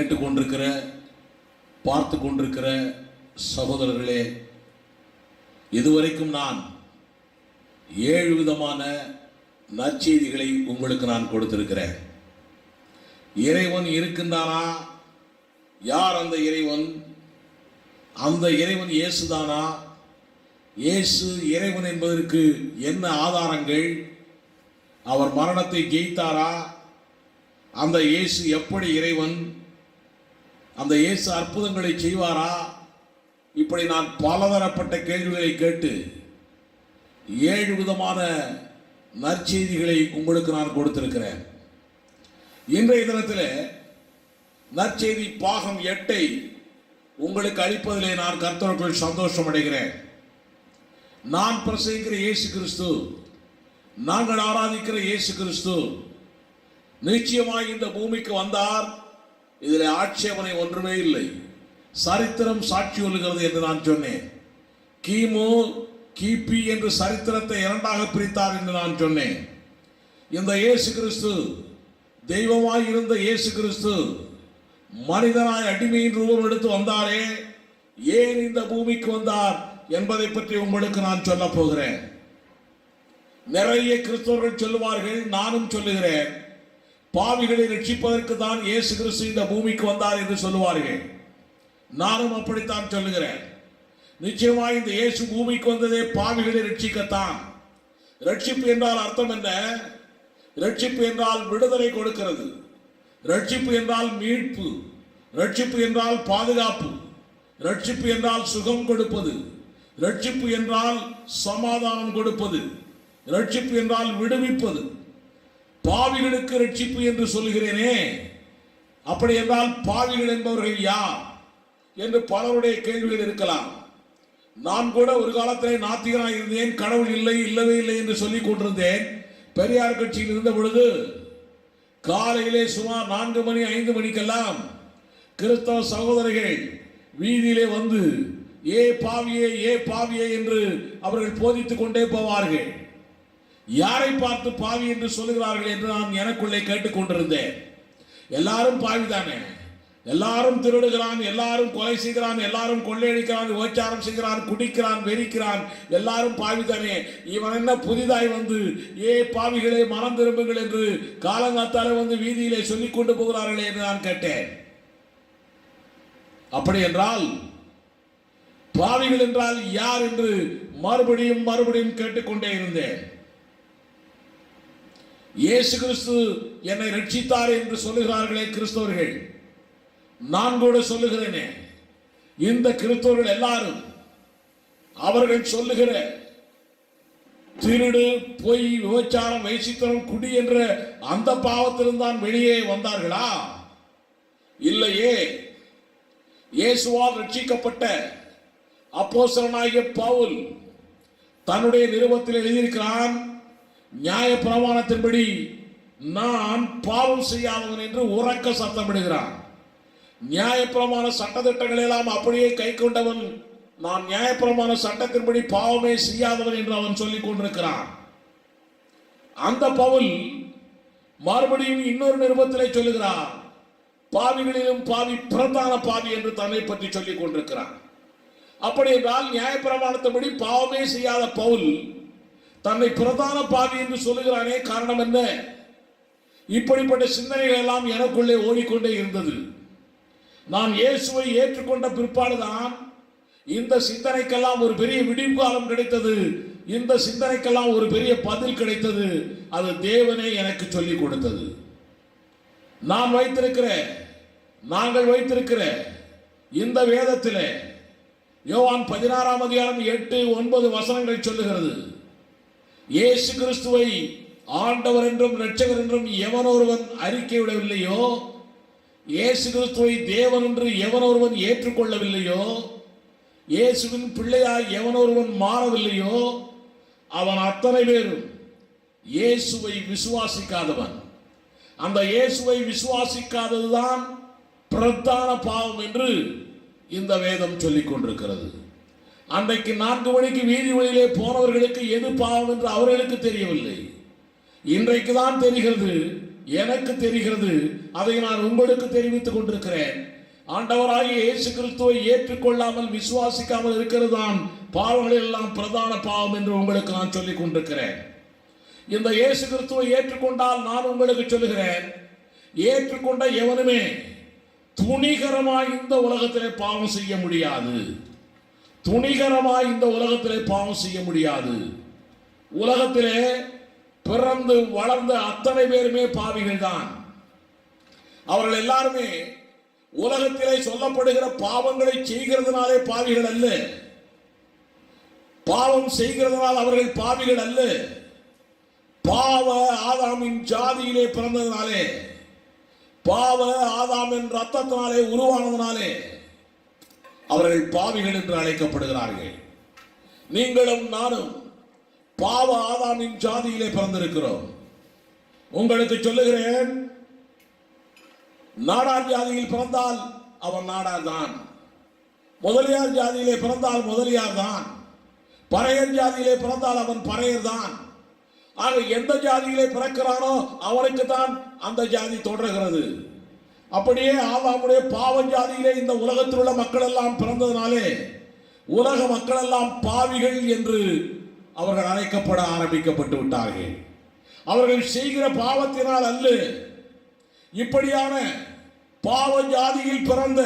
கேட்டுக்கொண்டிருக்கிற பார்த்து கொண்டிருக்கிற சகோதரர்களே, இதுவரைக்கும் நான் 7 விதமான நற்செய்திகளை உங்களுக்கு நான் கொடுத்திருக்கிறேன். இறைவன் இருக்கின்றானா? யார் அந்த இறைவன்? அந்த இறைவன் இயேசுதானா? இயேசு இறைவன் என்பதற்கு என்ன ஆதாரங்கள்? அவர் மரணத்தை ஜெயித்தாரா? அந்த இயேசு எப்படி இறைவன்? அந்த இயேசு அற்புதங்களை செய்வாரா? இப்படி நான் பலதரப்பட்ட கேள்விகளை கேட்டு 7 விதமான நற்செய்திகளை உங்களுக்கு நான் கொடுத்திருக்கிறேன். இன்றைய தினத்தில் நற்செய்தி பாகம் 8 உங்களுக்கு அளிப்பதிலே நான் கர்த்தருக்குள் சந்தோஷம் அடைகிறேன். நான் பிரசங்கிக்கிற இயேசு கிறிஸ்து, நாங்கள் ஆராதிக்கிற இயேசு கிறிஸ்து நிச்சயமாய் இந்த பூமிக்கு வந்தார். இதில் ஆட்சேபனை ஒன்றுமே இல்லை. சரித்திரம் சாட்சி சொல்லுகிறது என்று நான் சொன்னேன். கிமு கிபி என்று சரித்திரத்தை 2ஆக பிரித்தார் என்று நான் சொன்னேன். இந்த இயேசு கிறிஸ்து, தெய்வமாய் இருந்த இயேசு கிறிஸ்து மனிதனாய் அடிமையின் ரூபம் எடுத்து வந்தாரே, ஏன் இந்த பூமிக்கு வந்தார் என்பதை பற்றி உங்களுக்கு நான் சொல்ல போகிறேன். நிறைய கிறிஸ்தவர்கள் சொல்லுவார்கள், நானும் சொல்லுகிறேன், பாவிகளை ரட்சிப்பதற்கு தான் இயேசு கிறிஸ்து இந்த பூமிக்கு வந்தார் என்று சொல்லுவார்கள். நானும் அப்படித்தான் சொல்லுகிறேன். நிச்சயமாய் இந்த இயேசு பூமிக்கு வந்ததே பாவிகளை ரட்சிக்கத்தான். ரட்சிப்பு என்றால் அர்த்தம் என்ன? ரட்சிப்பு என்றால் விடுதலை கொடுக்கிறது. ரட்சிப்பு என்றால் மீட்பு. ரட்சிப்பு என்றால் பாதுகாப்பு. ரட்சிப்பு என்றால் சுகம் கொடுப்பது. ரட்சிப்பு என்றால் சமாதானம் கொடுப்பது. ரட்சிப்பு என்றால் விடுவிப்பது. பாவிகளுக்கு ரட்சிப்பு என்று சொல்கிறேனே, அப்படி என்றால் பாவிகள் என்பவர்கள் யார் என்று பலருடைய கேள்விகள் இருக்கலாம். நான் கூட ஒரு காலத்தில் நாத்திகனாக இருந்தேன். கடவுள் இல்லை, இல்லவே இல்லை என்று சொல்லிக் கொண்டிருந்தேன். பெரியார் கட்சியில் இருந்த பொழுது காலையிலே சுமார் 4 மணி 5 மணிக்கெல்லாம் கிறிஸ்தவ சகோதரர்கள் வீதியிலே வந்து ஏ பாவியே, ஏ பாவியே என்று அவர்கள் போதித்துக் கொண்டே போவார்கள். யாரை பார்த்து பாவி என்று சொல்லுகிறார்கள் என்று நான் எனக்குள்ளே கேட்டுக்கொண்டிருந்தேன். எல்லாரும் பாவிதானே, எல்லாரும் திருடுகிறான், எல்லாரும் கொலை செய்கிறான், எல்லாரும் கொள்ளையடிக்கிறான், விபச்சாரம் செய்கிறான், குடிக்கிறான், வெறிக்கிறான், எல்லாரும் பாவிதானே. இவன் என்ன புதிதாய் வந்து ஏ பாவிகளே மனம் திரும்புங்கள் என்று காலங்காத்தால வந்து வீதியிலே சொல்லிக் கொண்டு போகிறார்களே என்று நான் கேட்டேன். அப்படி என்றால் பாவிகள் என்றால் யார் என்று மறுபடியும் மறுபடியும் கேட்டுக்கொண்டே இருந்தேன். இயேசு கிறிஸ்து என்னை ரட்சித்தார் என்று சொல்லுகிறார்களே கிறிஸ்தவர்கள், நான் கூட சொல்லுகிறேனே, இந்த கிறிஸ்தவர்கள் எல்லாரும் அவர்கள் சொல்லுகிற திருடு, பொய், விபச்சாரம், வைசித்தனம், குடி என்ற அந்த பாவத்திலிருந்தான் வெளியே வந்தார்களா? இல்லையே. இயேசுவால் ரட்சிக்கப்பட்ட அப்போஸ்தலனாகிய பவுல் தன்னுடைய நிருபத்தில் எழுதியிருக்கிறான், நியாய பிரமாணத்தின்படி நான் பாவம் செய்யாதவன் என்று உரக்க சத்தமிடுகிறான். நியாயப்பிரமாண சட்டத்திட்டங்கள் எல்லாம் அப்படியே கை கொண்டவன், நான் நியாயப்பிரமாண சட்டத்தின்படி பாவமே செய்யாதவன் என்று அவன் சொல்லிக் கொண்டிருக்கிறான். அந்த பவுல் மறுபடியும் இன்னொரு நிருபத்திலே சொல்லுகிறான், பாவிகளிலும் பாவி, பிரதான பாவி என்று தன்னை பற்றி சொல்லிக் கொண்டிருக்கிறான். அப்படி என்றால் நியாயப்பிரமாணத்தின்படி பாவமே செய்யாத பவுல் தன்னை பிரதான பாவி என்று சொல்லுகிறானே, காரணம் என்ன? இப்படிப்பட்ட சிந்தனைகள் எல்லாம் எனக்குள்ளே ஓடிக்கொண்டே இருந்தது. நான் இயேசுவை ஏற்றுக்கொண்ட பிற்பாடுதான் இந்த சிந்தனைக்கெல்லாம் ஒரு பெரிய விடிவு காலம் கிடைத்தது. இந்த சிந்தனைக்கெல்லாம் ஒரு பெரிய பதில் கிடைத்தது. அது தேவனே எனக்கு சொல்லிக் கொடுத்தது. நாங்கள் வைத்திருக்கிற இந்த வேதத்திலே யோவான் 16ஆம் அதிகாரம் 8, 9 வசனங்கள் சொல்லுகிறது, இயேசு கிறிஸ்துவை ஆண்டவர் என்றும் இரட்சகர் என்றும் எவனொருவன் அறிக்கையிடவில்லையோ, இயேசு கிறிஸ்துவை தேவன் என்று எவனொருவன் ஏற்றுக்கொள்ளவில்லையோ, இயேசுவின் பிள்ளையாய் எவனொருவன் மாறவில்லையோ, அவன் அத்தனை பேரும் இயேசுவை விசுவாசிக்காதவன். அந்த இயேசுவை விசுவாசிக்காததுதான் பிரதான பாவம் என்று இந்த வேதம் சொல்லிக் கொண்டிருக்கிறது. அன்றைக்கு 4 மணிக்கு வீதி வழியிலே போனவர்களுக்கு எது பாவம் என்று அவர்களுக்கு தெரியவில்லை. இன்றைக்கு தான் தெரிகிறது, எனக்கு தெரிகிறது. அதை நான் உங்களுக்கு தெரிவித்துக் கொண்டிருக்கிறேன். ஆண்டவராகிய இயேசு கிறிஸ்துவை ஏற்றுக்கொள்ளாமல் விசுவாசிக்காமல் இருக்கிறது தான் பாவங்கள் எல்லாம் பிரதான பாவம் என்று உங்களுக்கு நான் சொல்லிக் கொண்டிருக்கிறேன். இந்த இயேசு கிறிஸ்துவை ஏற்றுக்கொண்டால் நான் உங்களுக்கு சொல்லுகிறேன், ஏற்றுக்கொண்ட எவனுமே துணிகரமாய் இந்த உலகத்திலே பாவம் செய்ய முடியாது. துணிகரமாய் இந்த உலகத்திலே பாவம் செய்ய முடியாது. உலகத்திலே பிறந்து வளர்ந்த அத்தனை பேருமே பாவிகள் தான். அவர்கள் எல்லாருமே உலகத்திலே சொல்லப்படுகிற பாவங்களை செய்கிறதுனாலே பாவிகள் அல்ல. பாவம் செய்கிறதுனால் அவர்கள் பாவிகள் அல்ல. பாவ ஆதாமின் ஜாதியிலே பிறந்ததினாலே, பாவ ஆதாமின் ரத்தத்தினாலே உருவானதினாலே அவர்கள் பாவிகள் என்று அழைக்கப்படுகிறார்கள். நீங்களும் நானும் பாவ ஆதாமின் ஜாதியிலே பிறந்திருக்கிறோம். உங்களுக்கு சொல்லுகிறேன், நாடார் ஜாதியில் பிறந்தால் அவன் நாடார் தான். முதலியார் ஜாதியிலே பிறந்தால் முதலியார் தான். பறையர் ஜாதியிலே பிறந்தால் அவன் பறையர் தான். ஆக எந்த ஜாதியிலே பிறக்கிறானோ அவனுக்கு தான் அந்த ஜாதி தொடர்கிறது. அப்படியே ஆதாமுடைய பாவ ஜாதியிலே இந்த உலகத்தில் உள்ள மக்கள் எல்லாம் பிறந்ததினாலே உலக மக்கள் எல்லாம் பாவிகள் என்று அவர்கள் அழைக்கப்பட ஆரம்பிக்கப்பட்டு விட்டார்கள். அவர்கள் செய்கிற பாவத்தினால் அல்ல, இப்படியான பாவ ஜாதியில் பிறந்த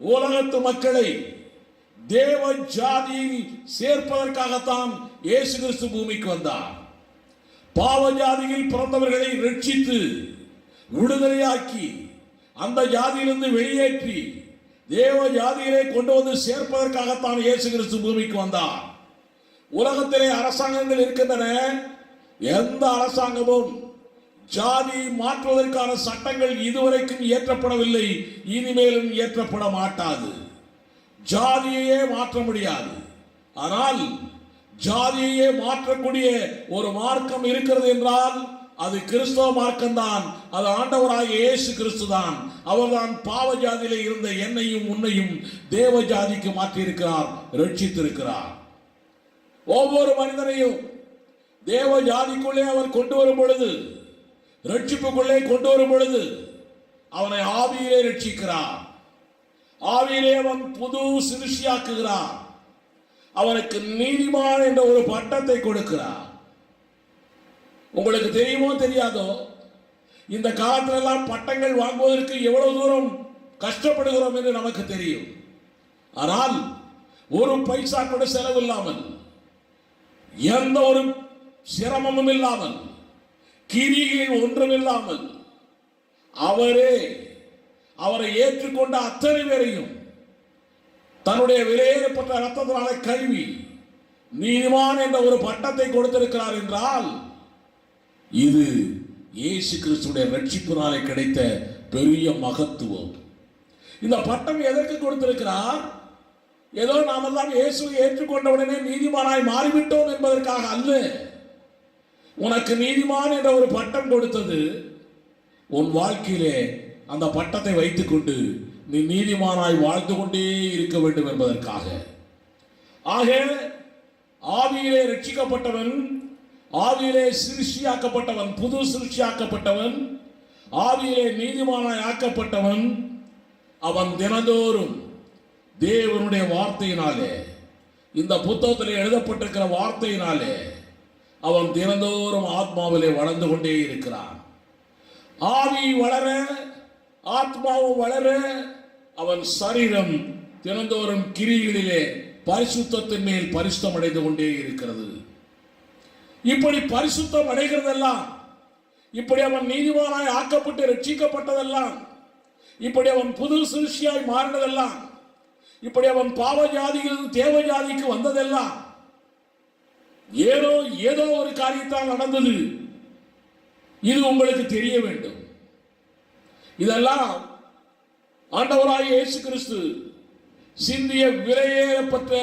உலகத்து மக்களை தேவ ஜாதியில் சேர்ப்பதற்காகத்தான் இயேசு கிறிஸ்து பூமிக்கு வந்தார். பாவ ஜாதியில் பிறந்தவர்களை ரட்சித்து விடுதலையாக்கி அந்த ஜாதியிலிருந்து வெளியேற்றி தேவ ஜாதியிலே கொண்டு வந்து சேர்ப்பதற்காகத்தான் இயேசு கிறிஸ்து பூமிக்கு வந்தார். உலகத்திலே அரசாங்கங்கள் இருக்கின்றன. எந்த அரசாங்கமும் ஜாதி மாற்றுவதற்கான சட்டங்கள் இதுவரைக்கும் இயற்றப்படவில்லை, இனிமேலும் இயற்றப்பட மாட்டாது. ஜாதியையே மாற்ற முடியாது. ஆனால் ஜாதியையே மாற்றக்கூடிய ஒரு மார்க்கம் இருக்கிறது என்றால் அது கிறிஸ்தவ மார்க்கம் தான். அது ஆண்டவராகிய இயேசு கிறிஸ்து தான். அவர்தான் பாவ ஜாதியிலே இருந்த என்னையும் உன்னையும் தேவ ஜாதிக்கு மாற்றி இருக்கிறார், ரட்சித்திருக்கிறார். ஒவ்வொரு மனிதனையும் தேவ ஜாதிக்குள்ளே அவர் கொண்டு வரும் பொழுது, ரட்சிப்புக்குள்ளே கொண்டு வரும் பொழுது அவனை ஆவியிலே ரட்சிக்கிறார். ஆவியிலே அவன் புது சிருஷ்டியாக்குகிறார். அவனுக்கு நீதிமான் என்ற ஒரு பட்டத்தை கொடுக்கிறார். உங்களுக்கு தெரியுமோ தெரியாதோ, இந்த காலத்துல எல்லாம் பட்டங்கள் வாங்குவதற்கு எவ்வளவு தூரம் கஷ்டப்படுகிறோம் என்று நமக்கு தெரியும். ஆனால் ஒரு பைசா கூட செலவு இல்லாமல், எந்த ஒரு சிரமமும் இல்லாமல், கிரிகள் ஒன்றும் இல்லாமல் அவரை ஏற்றுக்கொண்ட அத்தனை பேரையும் தன்னுடைய விலையேறப்பட்ட ரத்தத்தினாலே கழுவி நீதிமான் என்ற ஒரு பட்டத்தை கொடுத்திருக்கிறார் என்றால் இது இயேசு கிறிஸ்துடைய ரட்சிப்பினாலே கிடைத்த பெரிய மகத்துவம். இந்த பட்டம் எதற்கு கொடுத்திருக்கிறார்? ஏதோ நாமெல்லாம் இயேசுவை ஏற்றுக்கொண்டவுடனே நீதிமானாய் மாறிவிட்டோம் என்பதற்காக அல்ல. உனக்கு நீதிமான் என்ற ஒரு பட்டம் கொடுத்தது உன் வாழ்க்கையிலே அந்த பட்டத்தை வைத்துக் கொண்டு நீ நீதிமானாய் வாழ்ந்து கொண்டே இருக்க வேண்டும் என்பதற்காக. ஆக ஆவியிலே ரட்சிக்கப்பட்டவன், ஆவியிலே சிருஷ்டியாக்கப்பட்டவன், புது சிருஷ்டியாக்கப்பட்டவன், ஆவியிலே நீதிமானாய் ஆக்கப்பட்டவன், அவன் தினந்தோறும் தேவனுடைய வார்த்தையினாலே, இந்த புத்தகத்தில் எழுதப்பட்டிருக்கிற வார்த்தையினாலே அவன் தினந்தோறும் ஆத்மாவிலே வளர்ந்து கொண்டே இருக்கிறான். ஆவி வளர, ஆத்மாவும் வளர, அவன் சரீரம் தினந்தோறும் கிரிகளிலே பரிசுத்தத்தின் மேல் பரிசுத்தம் அடைந்து கொண்டே இருக்கிறது. இப்படி பரிசுத்தம் அடைகிறதெல்லாம், இப்படி அவன் நீதிமானாய் ஆக்கப்பட்டு ரட்சிக்கப்பட்டதெல்லாம், இப்படி அவன் புது சிருஷ்டியாய் மாறினதெல்லாம், இப்படி அவன் பாவ ஜாதியிலிருந்து தேவ ஜாதிக்கு வந்ததெல்லாம் ஏதோ ஒரு காரியத்தால் நடந்தது. இது உங்களுக்கு தெரிய வேண்டும். இதெல்லாம் ஆண்டவராகிய இயேசு கிறிஸ்து சிந்திய விலையேறப்பட்ட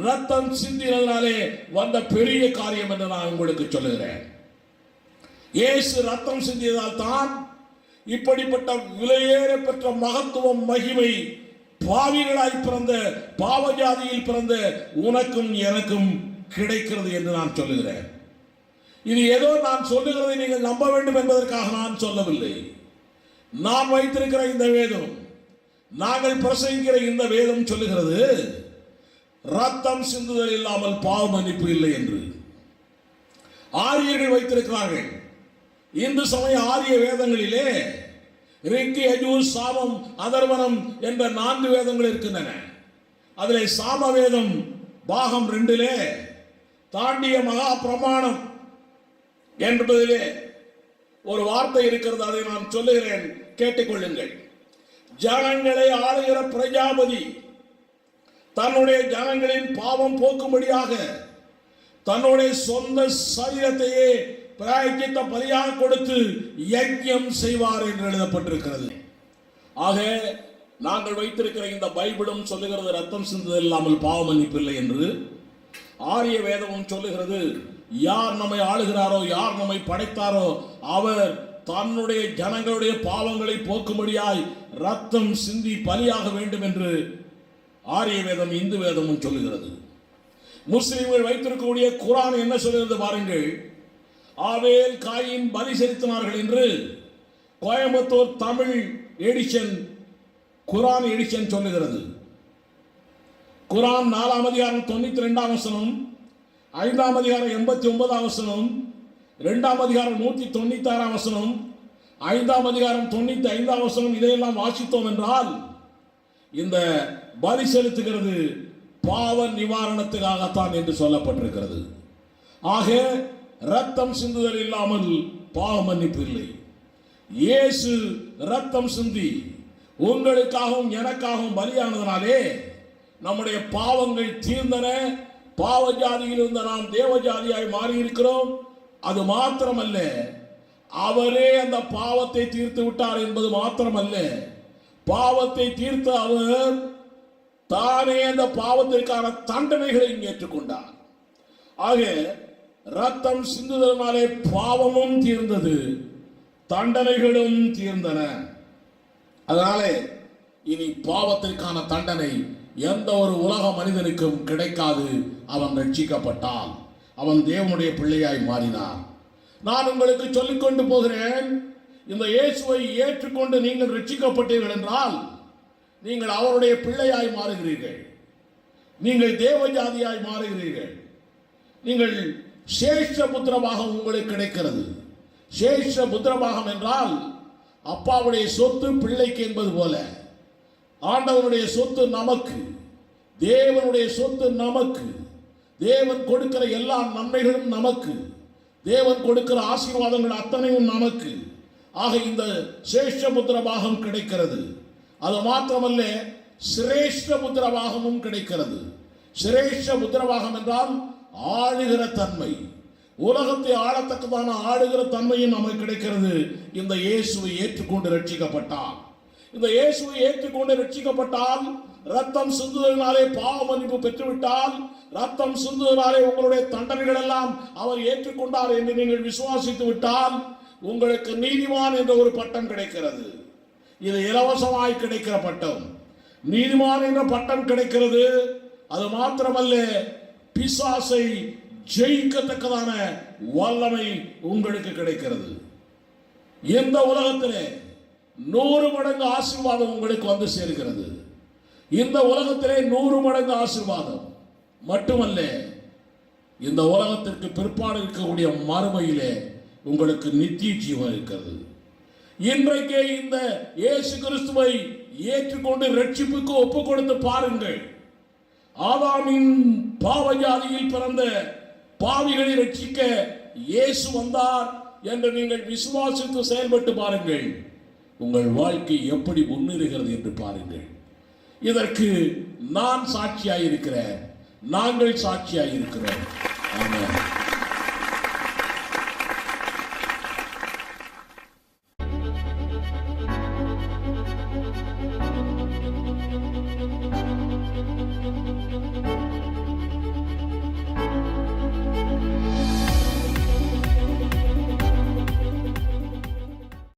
ரத்தம் சிந்தினதினாலே வந்த பெரிய காரியம் என்று நான் உங்களுக்கு சொல்லுகிறேன். இயேசு ரத்தம் சிந்தியதால் தான் இப்படிப்பட்ட விலையேறப்பட்ட மகத்துவம், மகிமை பாவிகளாய் பிறந்த பாவஜாதியில் பிறந்த உனக்கும் எனக்கும் கிடைக்கிறது என்று நான் சொல்லுகிறேன். இது ஏதோ நான் சொல்லுகிறதை நீங்கள் நம்ப வேண்டும் என்பதற்காக நான் சொல்லவில்லை. நான் வைத்திருக்கிற இந்த வேதம், நாங்கள் பிரசங்கிக்கிற இந்த வேதம் சொல்லுகிறது ரத்தம் சிந்துதல் இல்லாமல் பாவ மன்னிப்பு இல்லை என்று. ஆரியர்கள் வைத்திருக்கிறார்கள். இந்து சமய ஆரிய வேதங்களிலே ரிக்கு, யஜூர், சாமம், அதர்வனம் என்ற 4 வேதங்கள் இருக்கின்றன. அதிலே சாம வேதம் பாகம் 2 தாண்டிய மகா பிரமாணம் என்பதிலே ஒரு வார்த்தை இருக்கிறது. அதை நான் சொல்லுகிறேன், கேட்டுக்கொள்ளுங்கள். ஜனங்களை ஆளுகிற பிரஜாபதி தன்னுடைய ஜனங்களின் பாவம் போக்கும்படியாக தன்னுடைய சொந்த சரீரத்தையே பிராயச்சித்த பலியாக கொடுத்து யஜ்ஞம் செய்வார் என்று எழுதப்பட்டிருக்கிறது. ஆக நாங்கள் வைத்திருக்கிற இந்த பைபிளும் சொல்லுகிறது ரத்தம் சிந்துதல் இல்லாமல் பாவ மன்னிப்பு இல்லை என்று. ஆரிய வேதமும் சொல்லுகிறது யார் நம்மை ஆளுகிறாரோ, யார் நம்மை படைத்தாரோ அவர் தன்னுடைய ஜனங்களுடைய பாவங்களை போக்கும்படியாய் ரத்தம் சிந்தி பலியாக வேண்டும் என்று ஆரிய வேதம், இந்து வேதமும் சொல்லுகிறது. முஸ்லிம்கள் வைத்திருக்கக்கூடிய குர்ஆன் என்ன சொல்கிறது பாருங்கள். ஆவேல் காயின் பலி செலுத்தினார்கள் என்று கோயம்புத்தூர் தமிழ் எடிஷன், குர்ஆன் எடிஷன் சொல்லுகிறது. குர்ஆன் 4ஆம் அதிகாரம் 92ஆம் வசனம், 5ஆம் அதிகாரம் 89ஆம் வசனம், 2ஆம் அதிகாரம் 196ஆம் வசனம், 5ஆம் அதிகாரம் 95ஆம் வசனம், இதையெல்லாம் வாசித்தோம் என்றால் இந்த பலி செலுத்துகிறது பாவ நிவாரணத்துக்காகத்தான் என்று சொல்லப்பட்டிருக்கிறது. ஆக ரத்தம் சிந்துதல் இல்லாமல் பாவ மன்னிப்பு இல்லை. இயேசு ரத்தம் சிந்தி உங்களுக்காகவும் எனக்காகவும் பலியானதனாலே நம்முடைய பாவங்கள் தீர்ந்தன. பாவ ஜாதியில் இருந்த நாம் தேவ ஜாதியாய் மாறி இருக்கிறோம். அது மாத்திரமல்ல, அவரே அந்த பாவத்தை தீர்த்து விட்டார் என்பது மாத்திரமல்ல, பாவத்தை தீர்த்த அவர் தானே அந்த பாவத்திற்கான தண்டனைகளை ஏற்றுக்கொண்டார். ஆக ரத்தம் சிந்துதலினாலே பாவமும் தீர்ந்தது, தண்டனைகளும் தீர்ந்தன. அதனாலே இனி பாவத்திற்கான தண்டனை எந்த ஒரு உலக மனிதனுக்கும் கிடைக்காது. அவன் ரட்சிக்கப்பட்டால் அவன் தேவனுடைய பிள்ளையாய் மாறினார். நான் உங்களுக்கு சொல்லிக் கொண்டு போகிறேன், இந்த இயேசுவை ஏற்றுக்கொண்டு நீங்கள் ரட்சிக்கப்பட்டீர்கள் என்றால் நீங்கள் அவருடைய பிள்ளையாய் மாறுகிறீர்கள், நீங்கள் தேவ ஜாதியாய் மாறுகிறீர்கள், நீங்கள் சேஷ புத்திரபாகம் உங்களுக்கு கிடைக்கிறது. சேஷ புத்திரபாகம் என்றால் அப்பாவுடைய சொத்து பிள்ளைக்கு என்பது போல ஆண்டவனுடைய சொத்து நமக்கு, தேவனுடைய சொத்து நமக்கு, தேவன் கொடுக்கிற எல்லா நன்மைகளும் நமக்கு, தேவன் கொடுக்கிற ஆசீர்வாதங்கள் அத்தனையும் நமக்கு. ஆக இந்த சேஷ புத்திரபாகம் கிடைக்கிறது. அது மாத்திரமல்ல, சிரேஷ்ட புத்திரபாகமும் கிடைக்கிறது. சிரேஷ்ட புத்திரபாகம் என்றால் ஆளுகிற தன்மை, உலகத்தை ஆளத்தக்கதான ஆளுகிற தன்மையும் நமக்கு கிடைக்கிறது. இந்த இயேசுவை ஏற்றுக்கொண்டு ரட்சிக்கப்பட்டால், இந்த இயேசுவை ஏற்றுக்கொண்டு ரட்சிக்கப்பட்டால், ரத்தம் சிந்துதலினாலே பாவ மன்னிப்பு பெற்றுவிட்டால், ரத்தம் சிந்துதலினாலே உங்களுடைய தண்டனைகள் எல்லாம் அவர் ஏற்றுக்கொண்டார் என்று நீங்கள் விசுவாசித்து விட்டால் உங்களுக்கு நீதிமான் என்ற ஒரு பட்டம் கிடைக்கிறது. இது இலவசமாய் கிடைக்கிற பட்டம், நீதிமான் என்ற பட்டம் கிடைக்கிறது. அது மாத்திரமல்ல, பிசாசை ஜெயிக்கத்தக்கதான வல்லமை உங்களுக்கு கிடைக்கிறது. இந்த உலகத்திலே 100 மடங்கு ஆசீர்வாதம் உங்களுக்கு வந்து சேர்கிறது. இந்த உலகத்திலே 100 மடங்கு ஆசீர்வாதம் மட்டுமல்ல, இந்த உலகத்திற்கு பிற்பாடு இருக்கக்கூடிய மறுமையிலே உங்களுக்கு நித்திய ஜீவன் இருக்கிறது. இன்றைக்கே இந்த இயேசு கிறிஸ்துவை ஏற்றுக்கொண்டு ரட்சிப்புக்கு ஒப்பு கொடுத்து பாருங்கள். ஆதாமின் பாவ ஜாதியில் பிறந்த பாவிகளை ரட்சிக்க இயேசு வந்தார் என்று நீங்கள் விசுவாசித்து செயல்பட்டு பாருங்கள். உங்கள் வாழ்க்கை எப்படி முன்னேறுகிறது என்று பாருங்கள். இதற்கு நான் சாட்சியாயிருக்கிறேன், நாங்கள் சாட்சியாயிருக்கிறோம்.